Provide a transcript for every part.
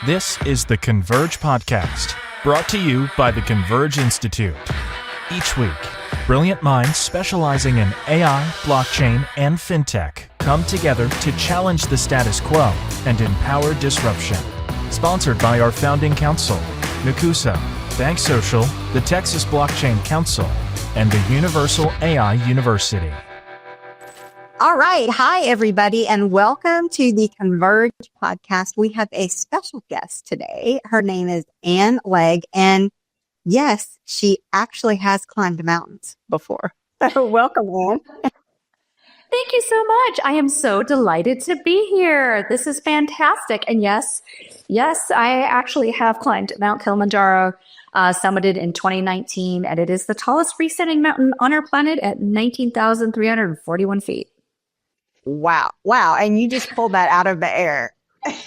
This is the Converge Podcast, brought to you by the Converge Institute. Each week, brilliant minds specializing in AI, blockchain, and fintech come together to challenge the status quo and empower disruption. Sponsored by our founding council, Nakusa, BankSocial, the Texas Blockchain Council, and the Universal AI University. All right. Hi, everybody, and welcome to the Converge podcast. We have a special guest today. Her name is Anne Legg, and yes, she actually has climbed mountains before. So welcome, Anne. Thank you so much. I am so delighted to be here. This is fantastic. And yes, I actually have climbed Mount Kilimanjaro, summited in 2019, and it is the tallest freestanding mountain on our planet at 19,341 feet. Wow. And you just pulled that out of the air. Actually,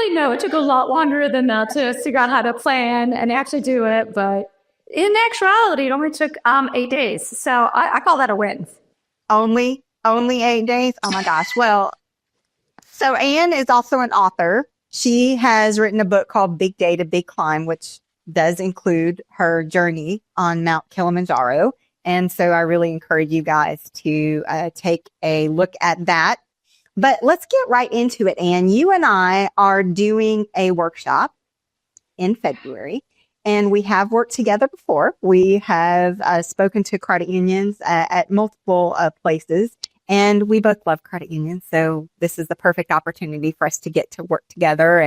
no, it took a lot longer than that to figure out how to plan and actually do it. But in actuality, it only took 8 days. So I call that a win. Only 8 days? Oh my gosh. Well, so Anne is also an author. She has written a book called Big Data, Big Climb, which does include her journey on Mount Kilimanjaro. And so I really encourage you guys to take a look at that. But let's get right into it, Anne. You and I are doing a workshop in February, and we have worked together before. We have spoken to credit unions at multiple places, and we both love credit unions. So this is the perfect opportunity for us to get to work together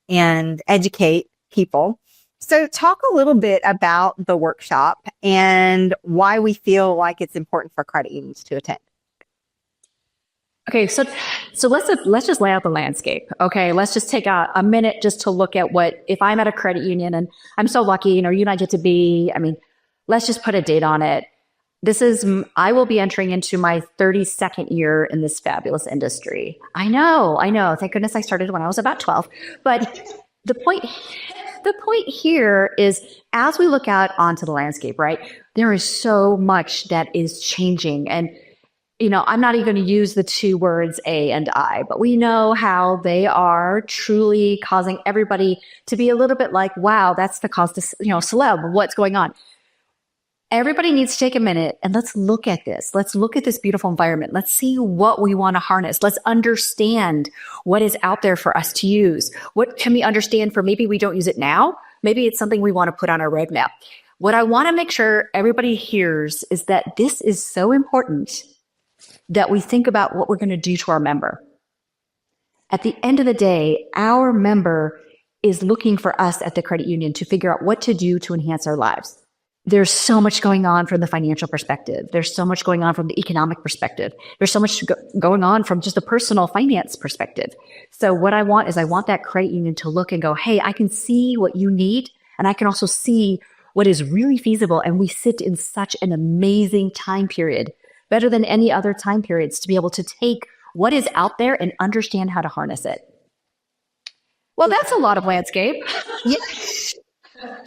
and educate people. So talk a little bit about the workshop and why we feel like it's important for credit unions to attend. Okay, so let's just lay out the landscape. Okay, let's just take a minute just to look at what, if I'm at a credit union and I'm so lucky, you and I get to be, let's just put a date on it. I will be entering into my 32nd year in this fabulous industry. I know. Thank goodness I started when I was about 12. But the point here is, as we look out onto the landscape, right, there is so much that is changing. And, I'm not even going to use the two words A and I, but we know how they are truly causing everybody to be a little bit like, wow, that's the cause to, celeb, what's going on? Everybody needs to take a minute and let's look at this. Let's look at this beautiful environment. Let's see what we want to harness. Let's understand what is out there for us to use. What can we understand for maybe we don't use it now? Maybe it's something we want to put on our roadmap. What I want to make sure everybody hears is that this is so important that we think about what we're going to do to our member. At the end of the day, our member is looking for us at the credit union to figure out what to do to enhance our lives. There's so much going on from the financial perspective. There's so much going on from the economic perspective. There's so much going on from just a personal finance perspective. So what I want that credit union to look and go, hey, I can see what you need, and I can also see what is really feasible. And we sit in such an amazing time period, better than any other time periods, to be able to take what is out there and understand how to harness it. Well, that's a lot of landscape. Yeah.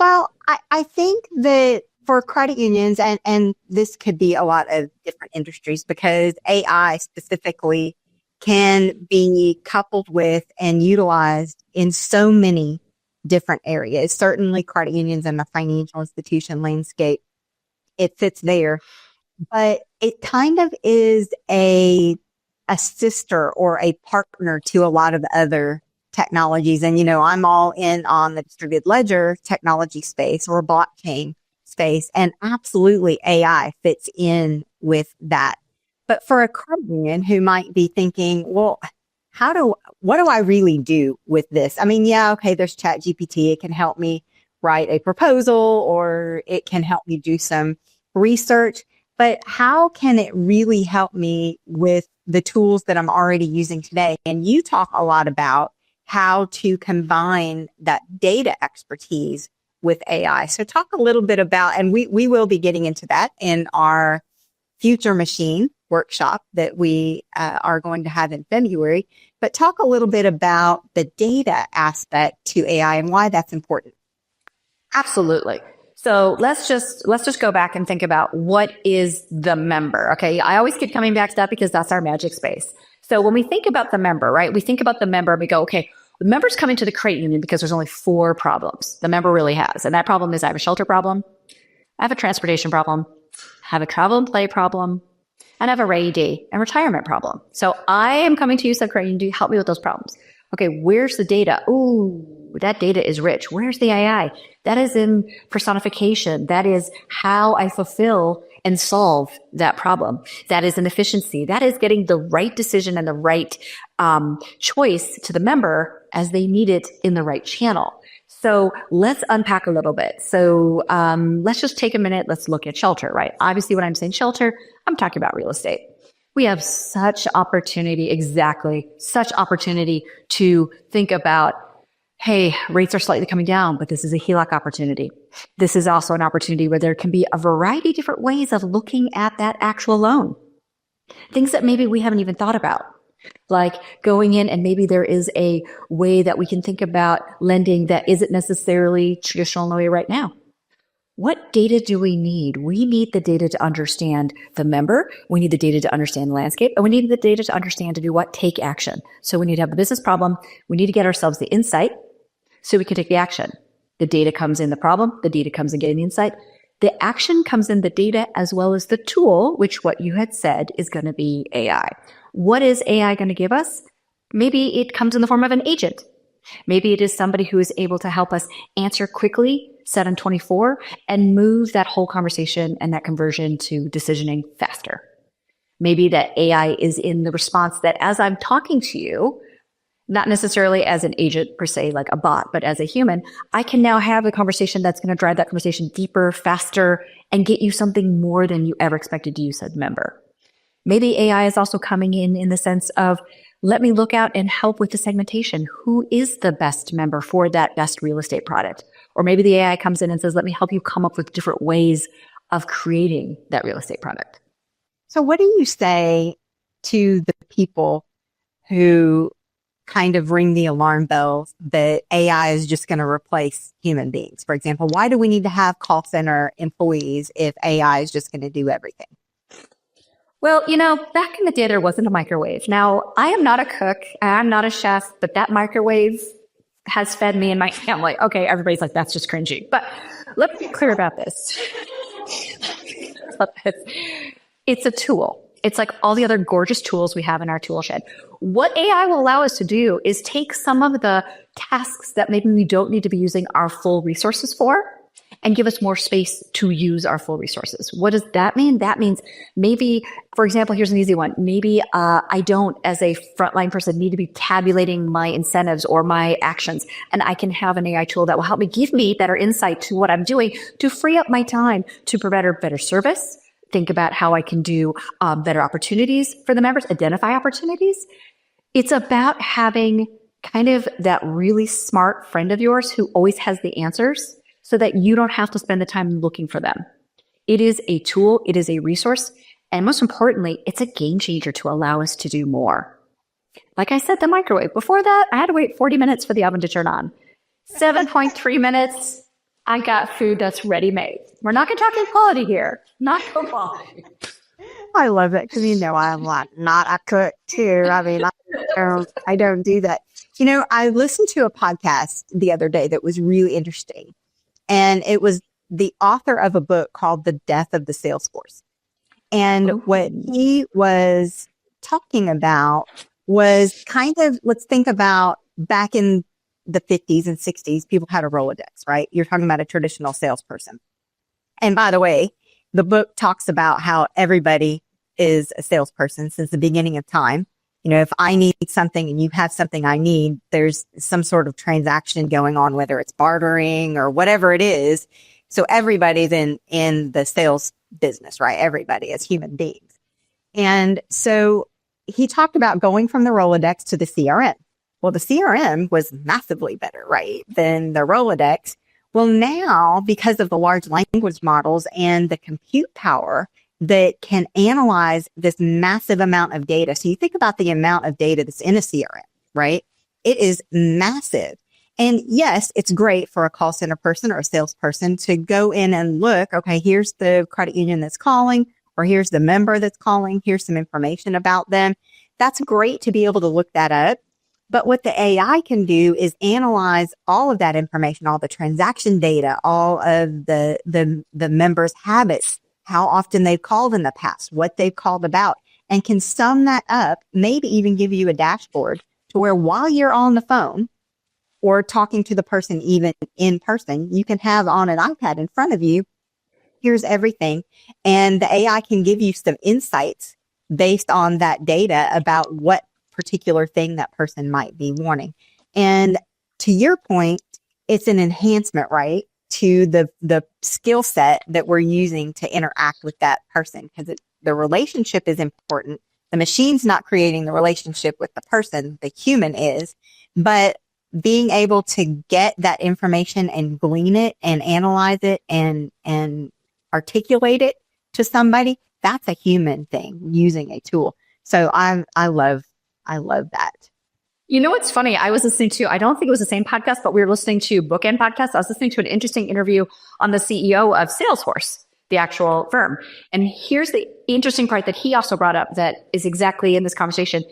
Well, I think that for credit unions, and this could be a lot of different industries, because AI specifically can be coupled with and utilized in so many different areas. Certainly credit unions and the financial institution landscape, it fits there. But it kind of is a sister or a partner to a lot of other technologies. And, I'm all in on the distributed ledger technology space or blockchain space. And absolutely AI fits in with that. But for a credit union who might be thinking, well, what do I really do with this? Okay, there's ChatGPT. It can help me write a proposal, or it can help me do some research. But how can it really help me with the tools that I'm already using today? And you talk a lot about how to combine that data expertise with AI. So talk a little bit about, and we will be getting into that in our Future Machine workshop that we are going to have in February. But talk a little bit about the data aspect to AI and why that's important. Absolutely. So let's just go back and think about what is the member. Okay. I always keep coming back to that because that's our magic space. So when we think about the member, right, we think about the member and we go, okay, the member's coming to the credit union because there's only 4 problems the member really has. And that problem is I have a shelter problem, I have a transportation problem, I have a travel and play problem, and I have a rainy day and retirement problem. So I am coming to you, said credit union, to help me with those problems. Okay, where's the data? Ooh, that data is rich. Where's the AI? That is in personification. That is how I fulfill and solve that problem. That is an efficiency. That is getting the right decision and the right choice to the member as they need it in the right channel. So let's unpack a little bit. So let's just take a minute. Let's look at shelter, right? Obviously, when I'm saying shelter, I'm talking about real estate. We have such opportunity, such opportunity to think about, hey, rates are slightly coming down, but this is a HELOC opportunity. This is also an opportunity where there can be a variety of different ways of looking at that actual loan. Things that maybe we haven't even thought about, like going in and maybe there is a way that we can think about lending that isn't necessarily traditional in the way right now. What data do we need? We need the data to understand the member. We need the data to understand the landscape. And we need the data to understand to do what? Take action. So we need to have a business problem. We need to get ourselves the insight so we can take the action. The data comes in the problem. The data comes in getting the insight. The action comes in the data as well as the tool, which what you had said is going to be AI. What is AI going to give us? Maybe it comes in the form of an agent. Maybe it is somebody who is able to help us answer quickly, set on 24, and move that whole conversation and that conversion to decisioning faster. Maybe that AI is in the response that as I'm talking to you, not necessarily as an agent per se, like a bot, but as a human, I can now have a conversation that's going to drive that conversation deeper, faster, and get you something more than you ever expected to use as a member. Maybe AI is also coming in the sense of, let me look out and help with the segmentation. Who is the best member for that best real estate product? Or maybe the AI comes in and says, let me help you come up with different ways of creating that real estate product. So what do you say to the people who kind of ring the alarm bells that AI is just going to replace human beings? For example, why do we need to have call center employees if AI is just going to do everything? Well, back in the day, there wasn't a microwave. Now, I am not a cook, I'm not a chef, but that microwave has fed me and my family. Okay, everybody's like, that's just cringy. But let's be clear about this. It's a tool. It's like all the other gorgeous tools we have in our tool shed. What AI will allow us to do is take some of the tasks that maybe we don't need to be using our full resources for and give us more space to use our full resources. What does that mean? That means maybe, for example, here's an easy one. Maybe I don't, as a frontline person, need to be tabulating my incentives or my actions. And I can have an AI tool that will help me give me better insight to what I'm doing to free up my time to provide better service. Think about how I can do better opportunities for the members, identify opportunities. It's about having kind of that really smart friend of yours who always has the answers, so that you don't have to spend the time looking for them. It is a tool, it is a resource, and most importantly, it's a game changer to allow us to do more. Like I said, the microwave. Before that, I had to wait 40 minutes for the oven to turn on. 7.3 minutes, I got food that's ready-made. We're not going to talk equality here. Not equality. I love it because, I'm like not a cook too. I mean, I don't do that. I listened to a podcast the other day that was really interesting. And it was the author of a book called The Death of the Salesforce. And what he was talking about was kind of, let's think about back in the 50s and 60s, people had a Rolodex, right? You're talking about a traditional salesperson. And by the way, the book talks about how everybody is a salesperson since the beginning of time. If I need something and you have something I need, there's some sort of transaction going on, whether it's bartering or whatever it is. So everybody's in the sales business, right? Everybody as human beings. And so he talked about going from the Rolodex to the CRM. Well, the CRM was massively better, right, than the Rolodex. Well, now, because of the large language models and the compute power that can analyze this massive amount of data. So you think about the amount of data that's in a CRM, right? It is massive. And yes, it's great for a call center person or a salesperson to go in and look, okay, here's the credit union that's calling, or here's the member that's calling. Here's some information about them. that's great to be able to look that up. But what the AI can do is analyze all of that information, all the transaction data, all of the members' habits, how often they've called in the past, what they've called about, and can sum that up, maybe even give you a dashboard to where while you're on the phone or talking to the person even in person, you can have on an iPad in front of you, here's everything. And the AI can give you some insights based on that data about what particular thing that person might be wanting. And to your point, it's an enhancement, right, to the skill set that we're using to interact with that person, because the relationship is important. The machine's not creating the relationship with the person, the human is, but being able to get that information and glean it and analyze it and articulate it to somebody, that's a human thing using a tool. So I love that. You know what's funny? I was listening to, I don't think it was the same podcast, but we were listening to Bookend Podcast. I was listening to an interesting interview on the CEO of Salesforce, the actual firm. And here's the interesting part that he also brought up that is exactly in this conversation.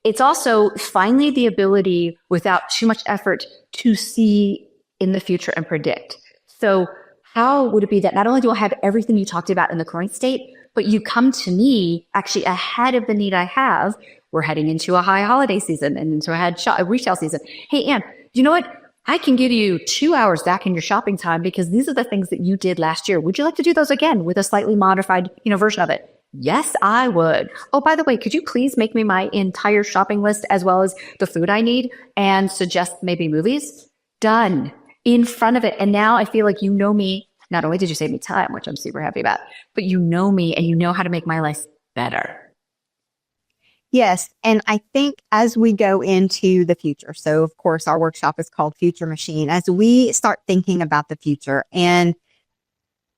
It's also finally the ability without too much effort to see in the future and predict. So how would it be that not only do I have everything you talked about in the current state, but you come to me actually ahead of the need I have? We're heading into a high holiday season and into a retail season. Hey, Anne, you know what? I can give you 2 hours back in your shopping time because these are the things that you did last year. Would you like to do those again with a slightly modified, version of it? Yes, I would. Oh, by the way, could you please make me my entire shopping list as well as the food I need and suggest maybe movies? Done. In front of it. And now I feel like you know me. Not only did you save me time, which I'm super happy about, but you know me and you know how to make my life better. Yes. And I think as we go into the future, so of course our workshop is called Future Machine, as we start thinking about the future and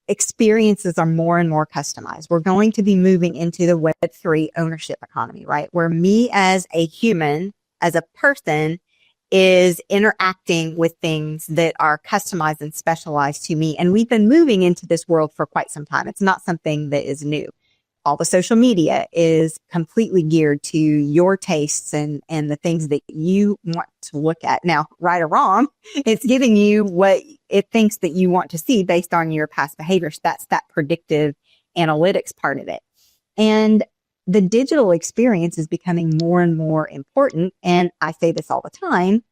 experiences are more and more customized, we're going to be moving into the Web3 ownership economy, right? Where me as a human, as a person, is interacting with things that are customized and specialized to me. And we've been moving into this world for quite some time. It's not something that is new. All the social media is completely geared to your tastes and the things that you want to look at. Now, right or wrong, it's giving you what it thinks that you want to see based on your past behaviors. That's that predictive analytics part of it. And the digital experience is becoming more and more important. And I say this all the time,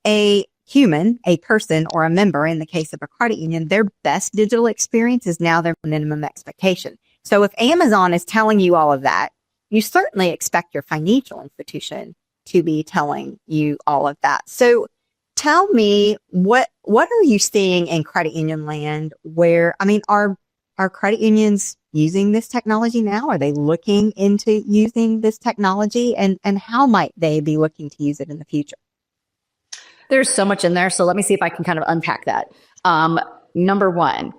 a human, a person, or a member, in the case of a credit union, their best digital experience is now their minimum expectation. So if Amazon is telling you all of that, you certainly expect your financial institution to be telling you all of that. So tell me, what are you seeing in credit union land where, are credit unions using this technology now? Are they looking into using this technology? And how might they be looking to use it in the future? There's so much in there. So let me see if I can kind of unpack that. Number one,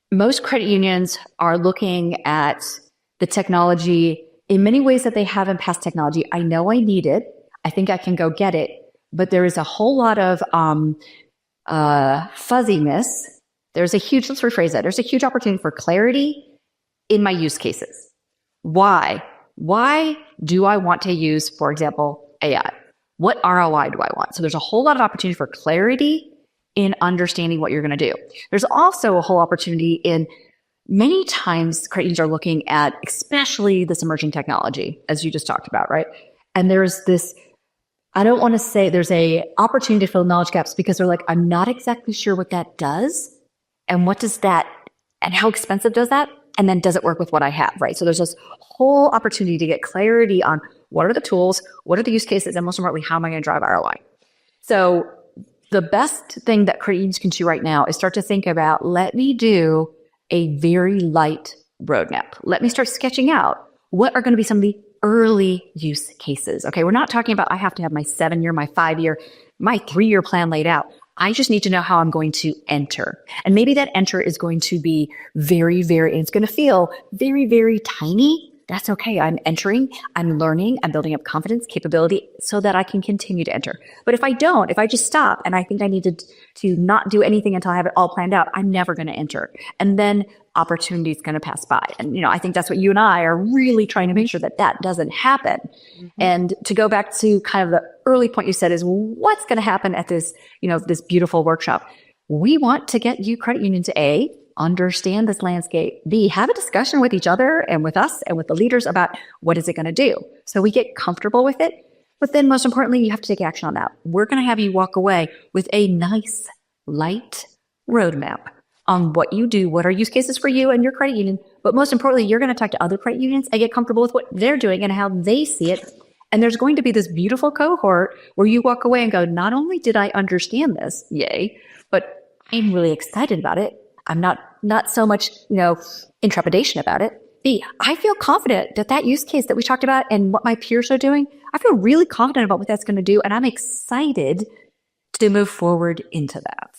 most credit unions are looking at the technology in many ways that they have in past technology. I know I need it. I think I can go get it. But there is a whole lot of fuzziness. Let's rephrase that. There's a huge opportunity for clarity in my use cases. Why? Why do I want to use, for example, AI? What ROI do I want? So there's a whole lot of opportunity for clarity in understanding what you're going to do. There's also a whole opportunity in many times credit unions are looking at, especially this emerging technology, as you just talked about, right? And there's this, I don't want to say there's a opportunity to fill knowledge gaps because they're like, I'm not exactly sure what that does. And what does that, and how expensive does that? And then does it work with what I have, right? So there's this whole opportunity to get clarity on what are the tools, what are the use cases, and most importantly, how am I going to drive ROI? So the best thing that credit unions can do right now is start to think about, let me do a very light roadmap. Let me start sketching out what are going to be some of the early use cases. Okay, we're not talking about I have to have my 7-year, my 5-year, my 3-year plan laid out. I just need to know how I'm going to enter. And maybe that enter is going to be very, very, and it's going to feel very, very tiny, That's okay. I'm entering, I'm learning, I'm building up confidence, capability so that I can continue to enter. But if I don't, if I just stop and I think I need to not do anything until I have it all planned out, I'm never going to enter. And then opportunity is going to pass by. And, I think that's what you and I are really trying to make sure that doesn't happen. And to go back to kind of the early point you said is what's going to happen at this, this beautiful workshop. We want to get you credit union to A, understand this landscape, B, have a discussion with each other and with us and with the leaders about what is it going to do. So we get comfortable with it. But then most importantly, you have to take action on that. We're going to have you walk away with a nice, light roadmap on what you do, what are use cases for you and your credit union. But most importantly, you're going to talk to other credit unions and get comfortable with what they're doing and how they see it. And there's going to be this beautiful cohort where you walk away and go, not only did I understand this, yay, but I'm really excited about it. I'm not so much, in trepidation about it. B, I feel confident that use case that we talked about and what my peers are doing, I feel really confident about what that's going to do. And I'm excited to move forward into that.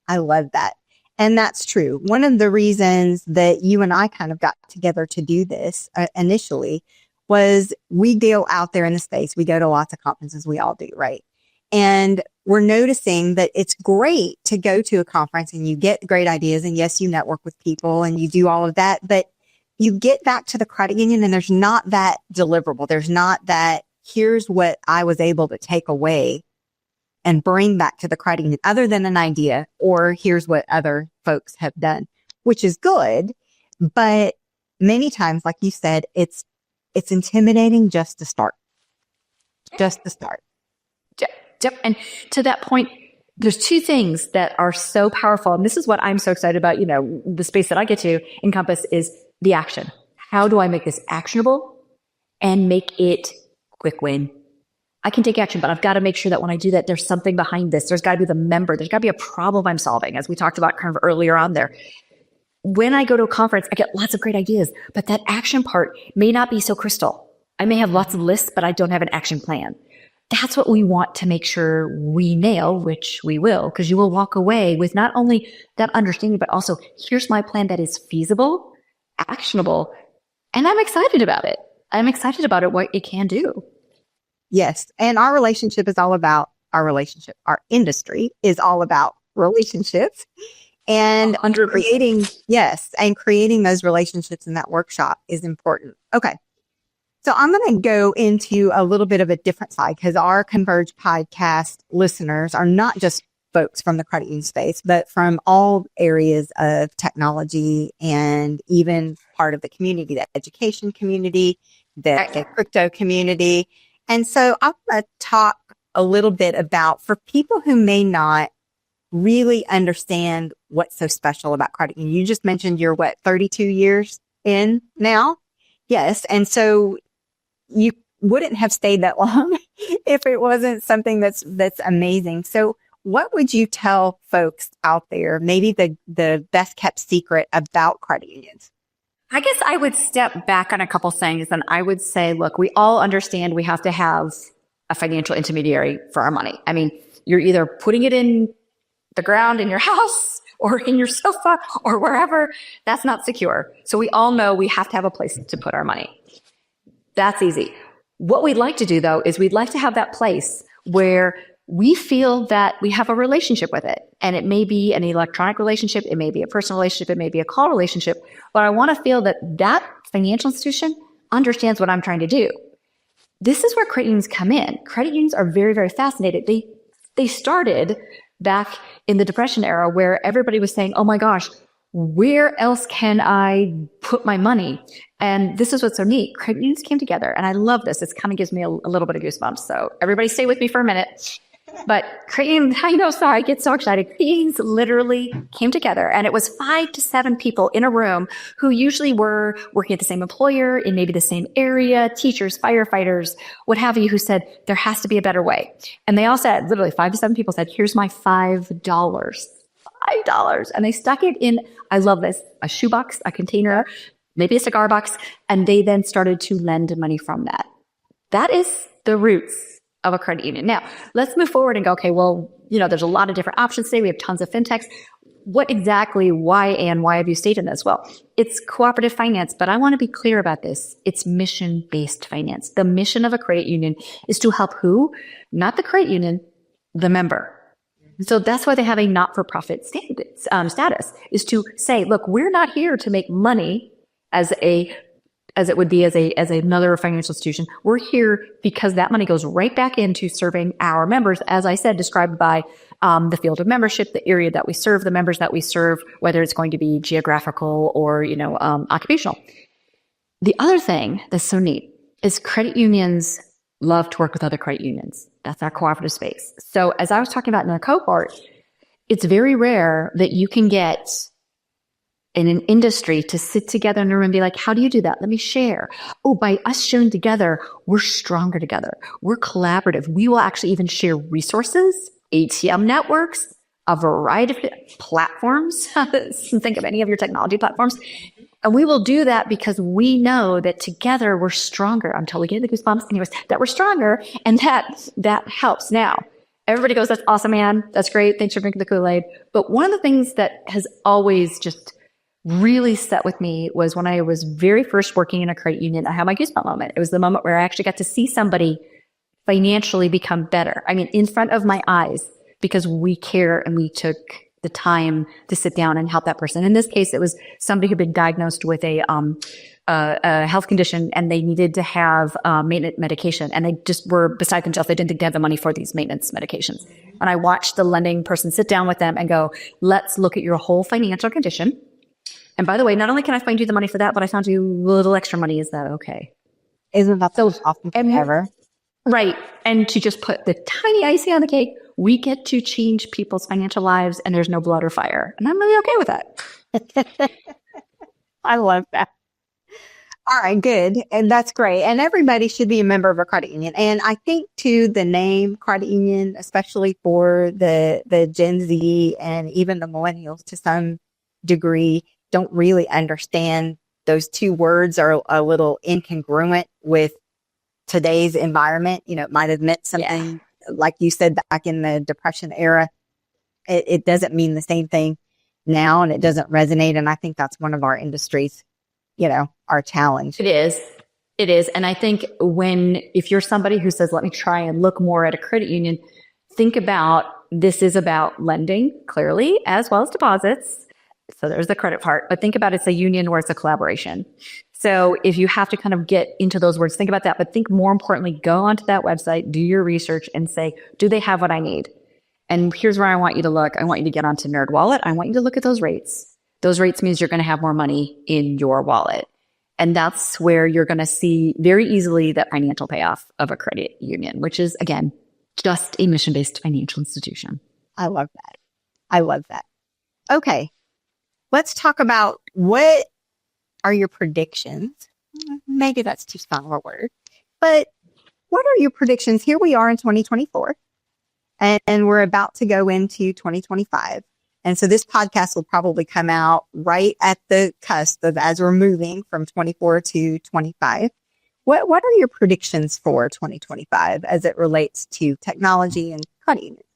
I love that. And that's true. One of the reasons that you and I kind of got together to do this initially was we deal out there in the space. We go to lots of conferences. We all do, right? And we're noticing that it's great to go to a conference and you get great ideas. And yes, you network with people and you do all of that, but you get back to the credit union and there's not that deliverable. There's not that, here's what I was able to take away and bring back to the credit union other than an idea, or here's what other folks have done, which is good. But many times, like you said, it's intimidating just to start. Yep. And to that point, there's two things that are so powerful. And this is what I'm so excited about, the space that I get to encompass is the action. How do I make this actionable and make it quick win? I can take action, but I've got to make sure that when I do that, there's something behind this. There's got to be the member. There's got to be a problem I'm solving, as we talked about kind of earlier on there. When I go to a conference, I get lots of great ideas, but that action part may not be so crystal. I may have lots of lists, but I don't have an action plan. That's what we want to make sure we nail, which we will, because you will walk away with not only that understanding, but also here's my plan that is feasible, actionable, and I'm excited about it. I'm excited about it, what it can do. Yes. And our relationship is all about our relationship. Our industry is all about relationships and 100%. creating those relationships in that workshop is important. Okay. So I'm going to go into a little bit of a different side because our Converge podcast listeners are not just folks from the credit union space, but from all areas of technology and even part of the community, the education community, the crypto community. And so I'm going to talk a little bit about for people who may not really understand what's so special about credit union. You just mentioned you're 32 years in now? Yes. And so you wouldn't have stayed that long if it wasn't something that's amazing. So what would you tell folks out there, maybe the best kept secret about credit unions? I guess I would step back on a couple things and I would say, look, we all understand we have to have a financial intermediary for our money. I mean, you're either putting it in the ground in your house or in your sofa or wherever. That's not secure. So we all know we have to have a place to put our money. That's easy. What we'd like to do though, is we'd like to have that place where we feel that we have a relationship with it. And it may be an electronic relationship. It may be a personal relationship. It may be a call relationship. But I want to feel that financial institution understands what I'm trying to do. This is where credit unions come in. Credit unions are very, very fascinated. They started back in the Depression era where everybody was saying, oh my gosh, where else can I put my money? And this is what's so neat. Credit unions came together. And I love this. It kind of gives me a little bit of goosebumps. So everybody stay with me for a minute. But I get so excited. Credit unions literally came together and it was 5 to 7 people in a room who usually were working at the same employer in maybe the same area, teachers, firefighters, what have you, who said, there has to be a better way. And they all said, literally 5 to 7 people said, here's my $5. $5. And they stuck it in, I love this, a shoebox, a container, maybe a cigar box. And they then started to lend money from that. That is the roots of a credit union. Now, let's move forward and go, okay, well, there's a lot of different options today. We have tons of fintechs. what exactly, why have you stated this? Well, it's cooperative finance, but I want to be clear about this. It's mission-based finance. The mission of a credit union is to help who? Not the credit union, the member. So that's why they have a not-for-profit status, is to say, look, we're not here to make money as it would be as another financial institution. We're here because that money goes right back into serving our members, as I said, described by the field of membership, the area that we serve, the members that we serve, whether it's going to be geographical or, occupational. The other thing that's so neat is credit unions love to work with other credit unions. That's our cooperative space. So as I was talking about in the cohort, it's very rare that you can get in an industry to sit together in a room and be like, how do you do that? Let me share. Oh, by us sharing together, we're stronger together. We're collaborative. We will actually even share resources, ATM networks, a variety of platforms. Think of any of your technology platforms. And we will do that because we know that together we're stronger, until we get the goosebumps anyways, that we're stronger, and that helps. Now, everybody goes, that's awesome, Anne. That's great. Thanks for drinking the Kool-Aid. But one of the things that has always just really set with me was when I was very first working in a credit union, I had my goosebump moment. It was the moment where I actually got to see somebody financially become better. I mean, in front of my eyes, because we care and we took the time to sit down and help that person. In this case, it was somebody who'd been diagnosed with a health condition, and they needed to have maintenance medication, and they just were beside themselves. They didn't think they had the money for these maintenance medications. And I watched the lending person sit down with them and go, let's look at your whole financial condition. And by the way, not only can I find you the money for that, but I found you a little extra money. Is that okay? Isn't that so often ever? Right. And to just put the tiny icing on the cake, we get to change people's financial lives, and there's no blood or fire. And I'm really okay with that. I love that. All right, good. And that's great. And everybody should be a member of a credit union. And I think too, the name credit union, especially for the Gen Z and even the millennials to some degree, don't really understand those two words are a little incongruent with today's environment. It might have meant something, like you said, back in the Depression era. It doesn't mean the same thing now, and it doesn't resonate. And I think that's one of our industries, our challenge. It is. And I think if you're somebody who says, let me try and look more at a credit union, think about, this is about lending clearly, as well as deposits. So there's the credit part, but think about it's a union where it's a collaboration. So if you have to kind of get into those words, think about that, but think more importantly, go onto that website, do your research and say, do they have what I need? And here's where I want you to look. I want you to get onto NerdWallet. I want you to look at those rates. Those rates means you're going to have more money in your wallet. And that's where you're going to see very easily that financial payoff of a credit union, which is, again, just a mission-based financial institution. I love that. Okay. Let's talk about what are your predictions. Maybe that's too strong of a word, but what are your predictions? Here we are in 2024, and we're about to go into 2025. And so this podcast will probably come out right at the cusp of as we're moving from 24 to 25. What are your predictions for 2025 as it relates to technology and credit unions?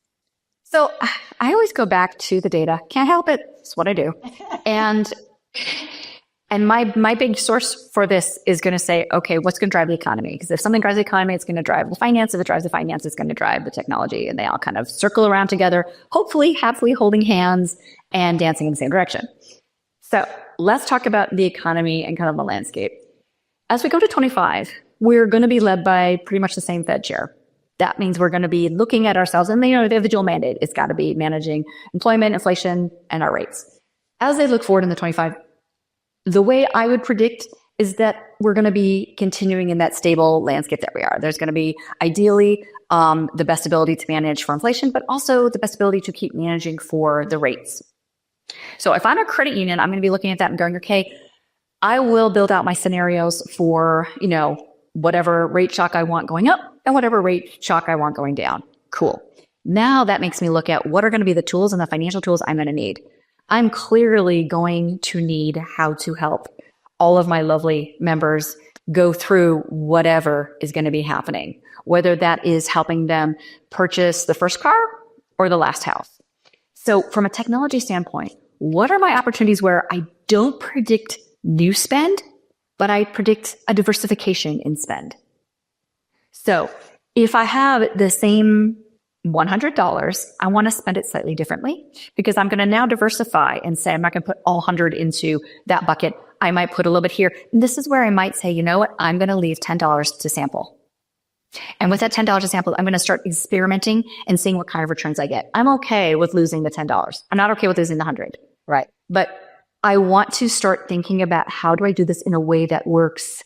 So I always go back to the data. Can't help it. It's what I do. And my big source for this is going to say, okay, what's going to drive the economy? Because if something drives the economy, it's going to drive the finance. If it drives the finance, it's going to drive the technology. And they all kind of circle around together, hopefully happily holding hands and dancing in the same direction. So let's talk about the economy and kind of the landscape. As we go to 25, we're going to be led by pretty much the same Fed chair. That means we're going to be looking at ourselves, and they have the dual mandate. It's got to be managing employment, inflation, and our rates. As they look forward in the 25, the way I would predict is that we're going to be continuing in that stable landscape that we are. There's going to be ideally the best ability to manage for inflation, but also the best ability to keep managing for the rates. So if I'm a credit union, I'm going to be looking at that and going, okay, I will build out my scenarios for, whatever rate shock I want going up and whatever rate shock I want going down. Cool. Now that makes me look at what are going to be the tools and the financial tools I'm going to need. I'm clearly going to need how to help all of my lovely members go through whatever is going to be happening, whether that is helping them purchase the first car or the last house. So from a technology standpoint, what are my opportunities where I don't predict new spend, but I predict a diversification in spend? So if I have the same $100, I want to spend it slightly differently because I'm going to now diversify and say, I'm not going to put all 100 into that bucket. I might put a little bit here. And this is where I might say, you know what? I'm going to leave $10 to sample. And with that $10 to sample, I'm going to start experimenting and seeing what kind of returns I get. I'm okay with losing the $10. I'm not okay with losing the 100. Right. But I want to start thinking about how do I do this in a way that works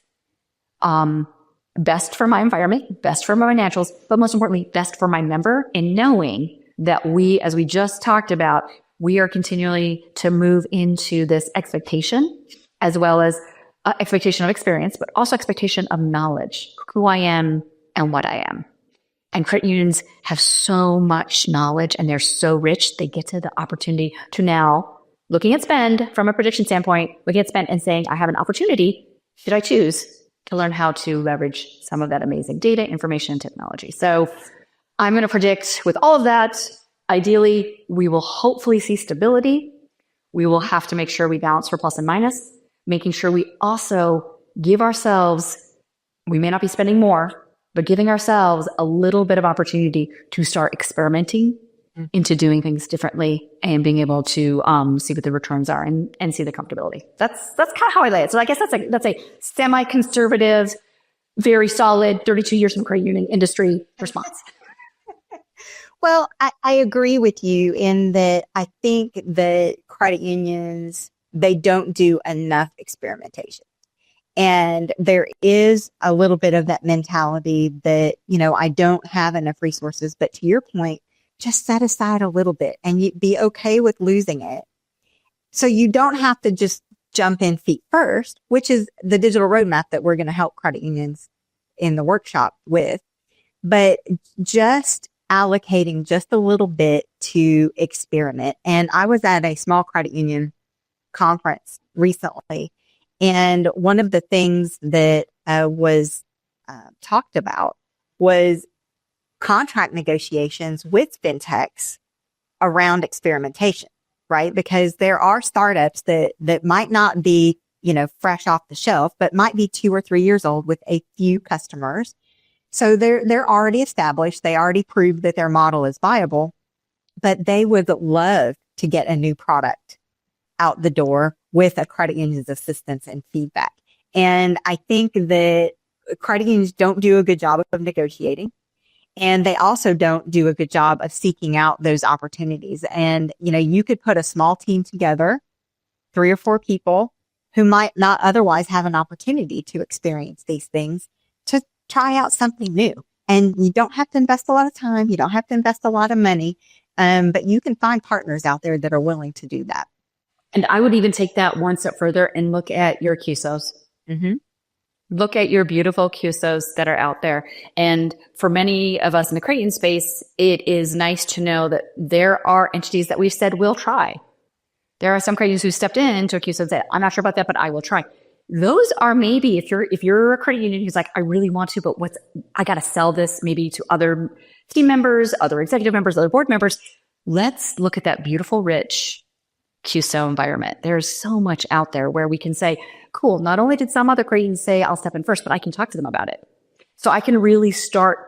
best for my environment, best for my financials, but most importantly, best for my member, and knowing that we, as we just talked about, we are continually to move into this expectation as well as expectation of experience, but also expectation of knowledge, who I am and what I am. And credit unions have so much knowledge and they're so rich, they get to the opportunity to now, looking at spend from a prediction standpoint, looking at spend and saying, I have an opportunity, should I choose to learn how to leverage some of that amazing data, information, and technology. So I'm going to predict with all of that, ideally, we will hopefully see stability. We will have to make sure we balance for plus and minus, making sure we also give ourselves, we may not be spending more, but giving ourselves a little bit of opportunity to start experimenting into doing things differently and being able to see what the returns are and see the comfortability. That's kind of how I lay it. So I guess that's a semi-conservative, very solid 32 years in the credit union industry response. Well, I agree with you in that I think that credit unions, they don't do enough experimentation. And there is a little bit of that mentality that, I don't have enough resources. But to your point, just set aside a little bit and you be okay with losing it. So you don't have to just jump in feet first, which is the digital roadmap that we're going to help credit unions in the workshop with, but just allocating just a little bit to experiment. And I was at a small credit union conference recently. And one of the things that was talked about was contract negotiations with fintechs around experimentation, right? Because there are startups that might not be, fresh off the shelf, but might be 2 or 3 years old with a few customers. So they're already established. They already proved that their model is viable, but they would love to get a new product out the door with a credit union's assistance and feedback. And I think that credit unions don't do a good job of negotiating. And they also don't do a good job of seeking out those opportunities. And, you could put a small team together, 3 or 4 people who might not otherwise have an opportunity to experience these things to try out something new. And you don't have to invest a lot of time. You don't have to invest a lot of money. But you can find partners out there that are willing to do that. And I would even take that one step further and look at your QSOs. Mm-hmm. Look at your beautiful QSOs that are out there. And for many of us in the credit union space, it is nice to know that there are entities that we've said we'll try. There are some credit unions who stepped into a QSO and said, I'm not sure about that, but I will try. Those are maybe, if you're a credit union who's like, I really want to, but I got to sell this maybe to other team members, other executive members, other board members. Let's look at that beautiful, rich QSO environment. There's so much out there where we can say, cool, not only did some other credit unions say I'll step in first, but I can talk to them about it. So I can really start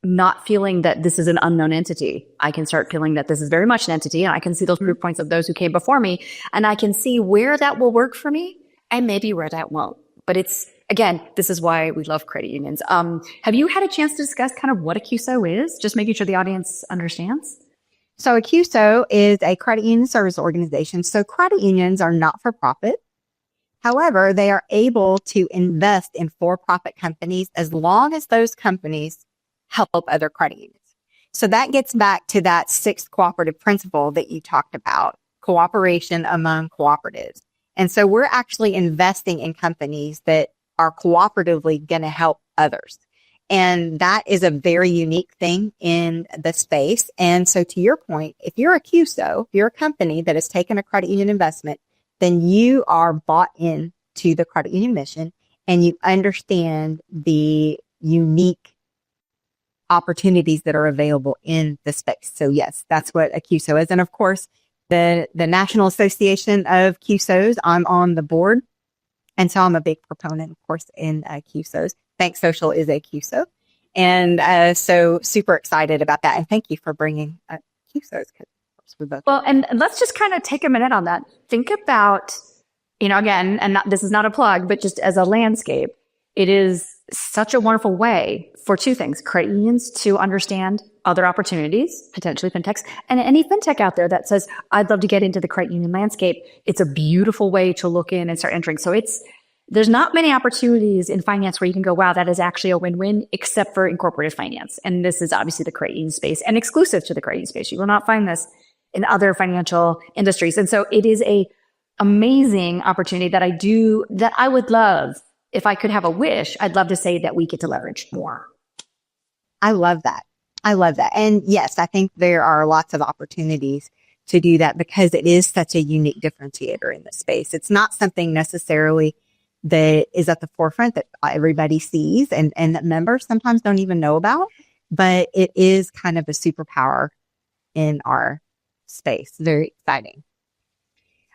not feeling that this is an unknown entity. I can start feeling that this is very much an entity, and I can see those proof points of those who came before me, and I can see where that will work for me and maybe where that won't. But it's, again, this is why we love credit unions. Have you had a chance to discuss kind of what a QSO is? Just making sure the audience understands. So a QSO is a credit union service organization. So credit unions are not for profit. However, they are able to invest in for-profit companies as long as those companies help other credit unions. So that gets back to that 6th cooperative principle that you talked about, cooperation among cooperatives. And so we're actually investing in companies that are cooperatively going to help others. And that is a very unique thing in the space. And so to your point, if you're a QSO, if you're a company that has taken a credit union investment, then you are bought in to the credit union mission and you understand the unique opportunities that are available in the space. So yes, that's what a QSO is. And of course, the National Association of QSOs, I'm on the board. And so I'm a big proponent, of course, in QSOs. BankSocial is a QSO. And so super excited about that. And thank you for bringing QSOs. Well, and let's just kind of take a minute on that. Think about, again, and this is not a plug, but just as a landscape, it is such a wonderful way for two things: credit unions to understand other opportunities, potentially fintechs, and any fintech out there that says, I'd love to get into the credit union landscape. It's a beautiful way to look in and start entering. So there's not many opportunities in finance where you can go, wow, that is actually a win-win, except for incorporated finance. And this is obviously the credit union space and exclusive to the credit union space. You will not find this in other financial industries. And so it is a amazing opportunity that I would love, if I could have a wish, I'd love to say that we get to leverage more. I love that. And yes, I think there are lots of opportunities to do that because it is such a unique differentiator in the space. It's not something necessarily that is at the forefront that everybody sees and that members sometimes don't even know about, but it is kind of a superpower in our space. Very exciting.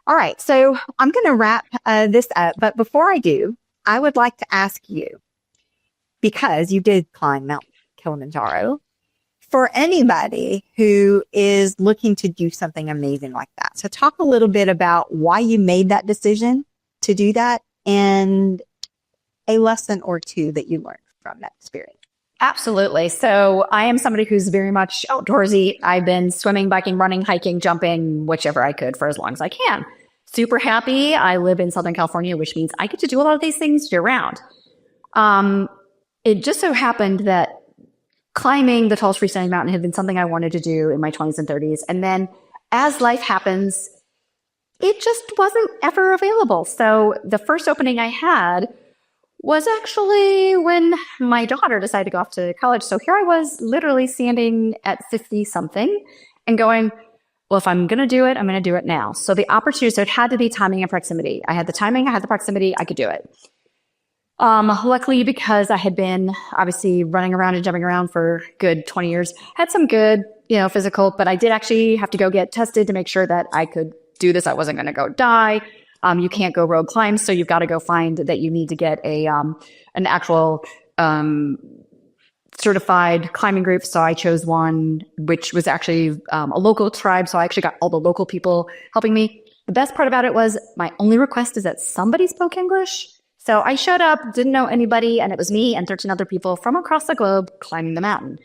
All right. So I'm going to wrap this up. But before I do, I would like to ask you, because you did climb Mount Kilimanjaro, for anybody who is looking to do something amazing like that. So talk a little bit about why you made that decision to do that and a lesson or two that you learned from that experience. Absolutely. So I am somebody who's very much outdoorsy. I've been swimming, biking, running, hiking, jumping, whichever I could for as long as I can. Super happy. I live in Southern California, which means I get to do a lot of these things year round. It just so happened that climbing the tallest freestanding mountain had been something I wanted to do in my 20s and 30s. And then as life happens, it just wasn't ever available. So the first opening I had was actually when my daughter decided to go off to college. So here I was literally standing at 50 something and going, well, if I'm going to do it, I'm going to do it now. So the opportunity, so it had to be timing and proximity. I had the timing, I had the proximity, I could do it. Luckily, because I had been obviously running around and jumping around for good 20 years, had some good, physical, but I did actually have to go get tested to make sure that I could do this. I wasn't going to go die. You can't go road climb, so you've got to go find that you need to get an actual certified climbing group. So I chose one, which was actually a local tribe. So I actually got all the local people helping me. The best part about it was my only request is that somebody spoke English. So I showed up, didn't know anybody, and it was me and 13 other people from across the globe climbing the mountain.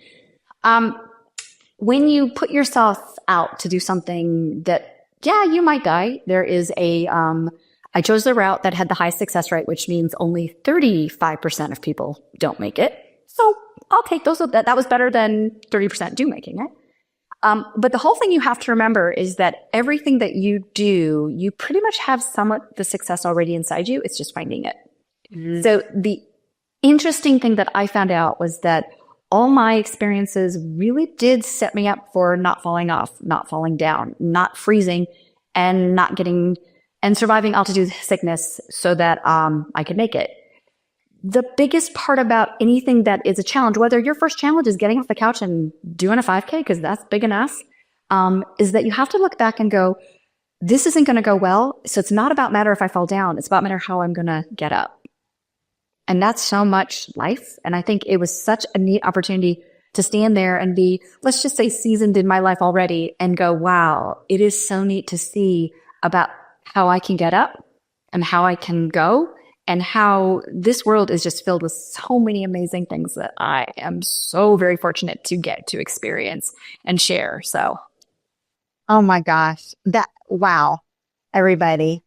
When you put yourself out to do something that, you might die, there is I chose the route that had the highest success rate, which means only 35% of people don't make it. So I'll take those. That was better than 30% do making it. But the whole thing you have to remember is that everything that you do, you pretty much have somewhat the success already inside you. It's just finding it. Mm-hmm. So the interesting thing that I found out was that all my experiences really did set me up for not falling off, not falling down, not freezing, and and surviving altitude sickness so that I could make it. The biggest part about anything that is a challenge, whether your first challenge is getting off the couch and doing a 5K, because that's big enough, is that you have to look back and go, this isn't going to go well. So it's not about matter if I fall down. It's about matter how I'm going to get up. And that's so much life. And I think it was such a neat opportunity to stand there and be, let's just say, seasoned in my life already and go, wow, it is so neat to see about how I can get up and how I can go and how this world is just filled with so many amazing things that I am so very fortunate to get to experience and share. So. Oh my gosh. Wow, everybody.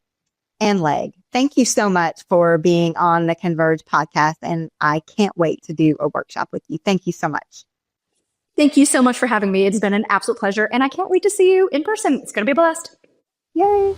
Anne Legg, thank you so much for being on the Converge podcast. And I can't wait to do a workshop with you. Thank you so much. Thank you so much for having me. It's been an absolute pleasure. And I can't wait to see you in person. It's going to be a blast. Yay.